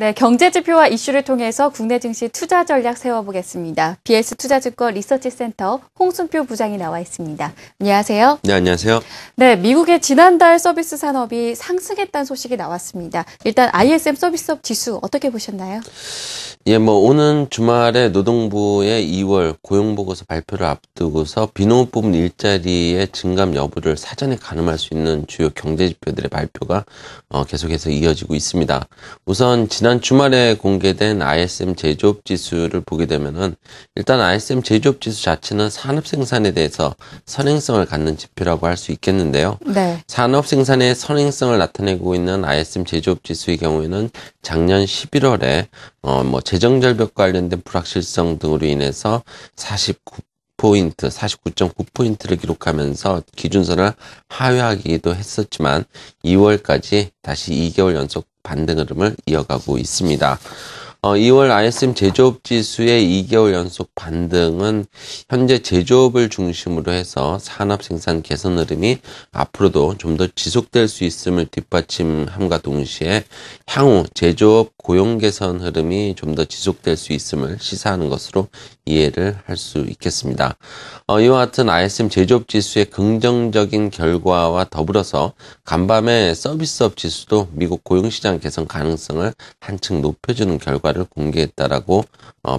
네, 경제 지표와 이슈를 통해서 국내 증시 투자 전략 세워보겠습니다. BS투자증권 리서치센터 홍순표 부장이 나와 있습니다. 안녕하세요. 네, 안녕하세요. 네, 미국의 지난달 서비스 산업이 상승했다는 소식이 나왔습니다. 일단 ISM 서비스업 지수 어떻게 보셨나요? 예, 오는 주말에 노동부의 2월 고용보고서 발표를 앞두고서 비농업 부문 일자리의 증감 여부를 사전에 가늠할 수 있는 주요 경제지표들의 발표가 계속해서 이어지고 있습니다. 우선 지난 주말에 공개된 ISM 제조업 지수를 보게 되면은 일단 ISM 제조업 지수 자체는 산업 생산에 대해서 선행성을 갖는 지표라고 할 수 있겠는데요. 네. 산업 생산의 선행성을 나타내고 있는 ISM 제조업 지수의 경우에는 작년 11월에 재정절벽 관련된 불확실성 등으로 인해서 49.9포인트를 기록하면서 기준선을 하회하기도 했었지만 2월까지 다시 2개월 연속 반등 흐름을 이어가고 있습니다. 2월 ISM 제조업 지수의 2개월 연속 반등은 현재 제조업을 중심으로 해서 산업 생산 개선 흐름이 앞으로도 좀 더 지속될 수 있음을 뒷받침함과 동시에 향후 제조업 고용 개선 흐름이 좀 더 지속될 수 있음을 시사하는 것으로 이해를 할 수 있겠습니다. 이와 같은 ISM 제조업 지수의 긍정적인 결과와 더불어서 간밤에 서비스업 지수도 미국 고용시장 개선 가능성을 한층 높여주는 결과를 공개했다라고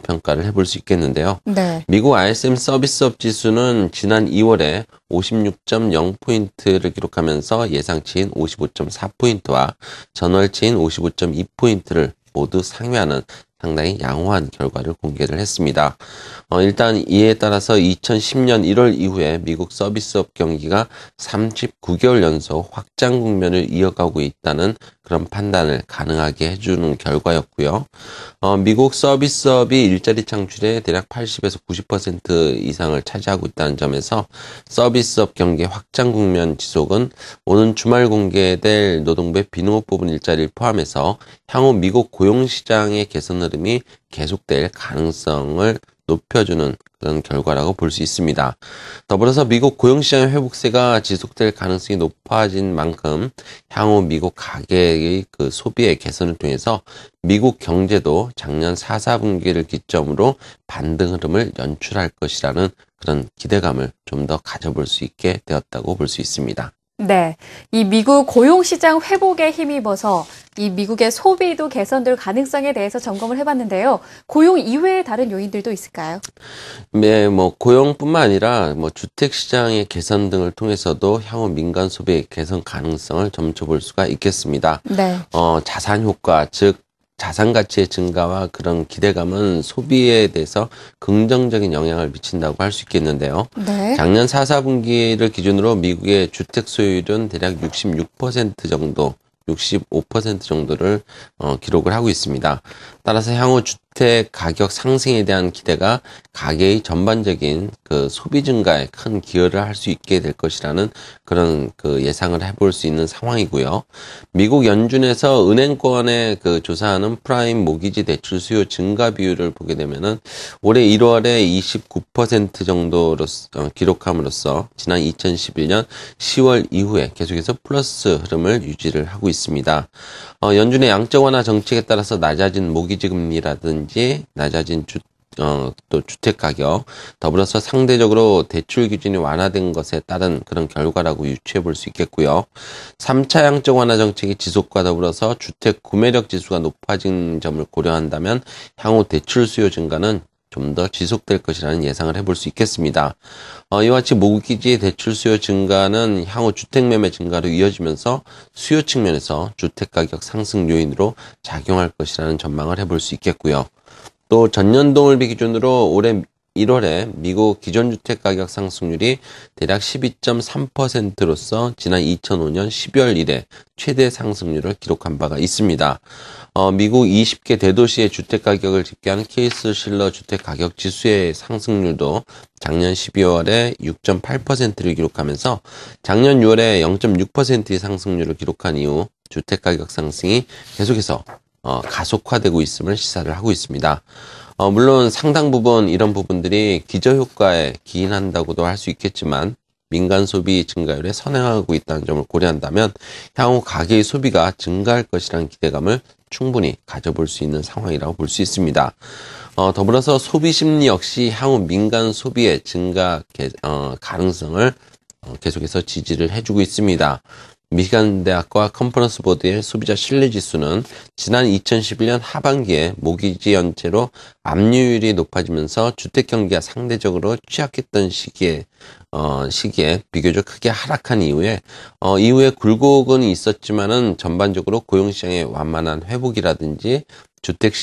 평가를 해볼 수 있겠는데요. 네. 미국 ISM 서비스업 지수는 지난 2월에 56.0포인트를 기록하면서 예상치인 55.4포인트와 전월치인 55.2포인트를 모두 상회하는 상당히 양호한 결과를 공개를 했습니다. 일단 이에 따라서 2010년 1월 이후에 미국 서비스업 경기가 39개월 연속 확장 국면을 이어가고 있다는 그런 판단을 가능하게 해주는 결과였고요. 미국 서비스업이 일자리 창출의 대략 80에서 90% 이상을 차지하고 있다는 점에서 서비스업 경기 확장 국면 지속은 오는 주말 공개될 노동부의 비농업 부분 일자리를 포함해서 향후 미국 고용시장의 개선 흐름이 계속될 가능성을 높여주는 그런 결과라고 볼 수 있습니다. 더불어서 미국 고용시장의 회복세가 지속될 가능성이 높아진 만큼 향후 미국 가계의 그 소비의 개선을 통해서 미국 경제도 작년 4, 4분기를 기점으로 반등 흐름을 연출할 것이라는 그런 기대감을 좀 더 가져볼 수 있게 되었다고 볼 수 있습니다. 네, 이 미국 고용시장 회복에 힘입어서 이 미국의 소비도 개선될 가능성에 대해서 점검을 해봤는데요. 고용 이외의 다른 요인들도 있을까요? 네, 고용뿐만 아니라 주택시장의 개선 등을 통해서도 향후 민간 소비의 개선 가능성을 점쳐볼 수가 있겠습니다. 네. 자산 효과, 즉 자산 가치의 증가와 그런 기대감은 소비에 대해서 긍정적인 영향을 미친다고 할 수 있겠는데요. 네. 작년 4, 4분기를 기준으로 미국의 주택 소유율은 대략 66% 정도, 65% 정도를 기록을 하고 있습니다. 따라서 향후 주택 가격 상승에 대한 기대가 가계의 전반적인 그 소비 증가에 큰 기여를 할 수 있게 될 것이라는 그런 그 예상을 해볼 수 있는 상황이고요. 미국 연준에서 은행권에 그 조사하는 프라임 모기지 대출 수요 증가 비율을 보게 되면은 올해 1월에 29% 정도로 기록함으로써 지난 2011년 10월 이후에 계속해서 플러스 흐름을 유지를 하고 있습니다. 연준의 양적 완화 정책에 따라서 낮아진 모기지 금리라든지 낮아진 또 주택 가격, 더불어서 상대적으로 대출 기준이 완화된 것에 따른 그런 결과라고 유추해 볼 수 있겠고요. 3차 양적 완화 정책의 지속과 더불어서 주택 구매력 지수가 높아진 점을 고려한다면 향후 대출 수요 증가는 좀 더 지속될 것이라는 예상을 해볼 수 있겠습니다. 이와 같이 모기지의 대출 수요 증가는 향후 주택 매매 증가로 이어지면서 수요 측면에서 주택 가격 상승 요인으로 작용할 것이라는 전망을 해볼 수 있겠고요. 또 전년 동일비 기준으로 올해 1월에 미국 기존주택 가격 상승률이 대략 12.3%로서 지난 2005년 12월 이래 최대 상승률을 기록한 바가 있습니다. 미국 20개 대도시의 주택 가격을 집계한 케이스 실러 주택 가격 지수의 상승률도 작년 12월에 6.8%를 기록하면서 작년 6월에 0.6%의 상승률을 기록한 이후 주택 가격 상승이 계속해서 가속화되고 있음을 시사를 하고 있습니다. 물론 상당 부분 이런 부분들이 기저효과에 기인한다고도 할 수 있겠지만 민간 소비 증가율에 선행하고 있다는 점을 고려한다면 향후 가계의 소비가 증가할 것이라는 기대감을 충분히 가져볼 수 있는 상황이라고 볼 수 있습니다. 더불어서 소비 심리 역시 향후 민간 소비의 증가 가능성을 계속해서 지지를 해주고 있습니다. 미시간 대학과 컨퍼런스 보드의 소비자 신뢰 지수는 지난 2011년 하반기에 모기지 연체로 압류율이 높아지면서 주택 경기가 상대적으로 취약했던 시기에 비교적 크게 하락한 이후에 굴곡은 있었지만은 전반적으로 고용 시장의 완만한 회복이라든지 주택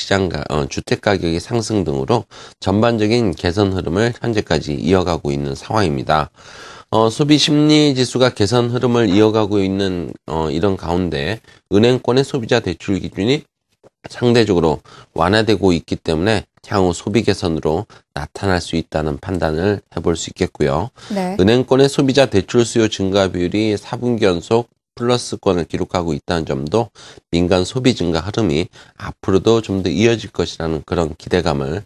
가격의 상승 등으로 전반적인 개선 흐름을 현재까지 이어가고 있는 상황입니다. 소비 심리 지수가 개선 흐름을 이어가고 있는 이런 가운데 은행권의 소비자 대출 기준이 상대적으로 완화되고 있기 때문에 향후 소비 개선으로 나타날 수 있다는 판단을 해볼 수 있겠고요. 네. 은행권의 소비자 대출 수요 증가 비율이 4분기 연속 플러스권을 기록하고 있다는 점도 민간 소비 증가 흐름이 앞으로도 좀 더 이어질 것이라는 그런 기대감을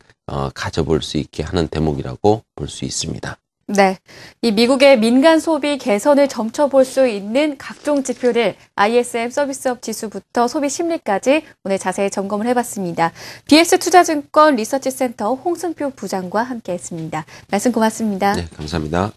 가져볼 수 있게 하는 대목이라고 볼 수 있습니다. 네. 이 미국의 민간 소비 개선을 점쳐볼 수 있는 각종 지표를 ISM 서비스업 지수부터 소비 심리까지 오늘 자세히 점검을 해봤습니다. BS투자증권 리서치센터 홍승표 부장과 함께했습니다. 말씀 고맙습니다. 네, 감사합니다.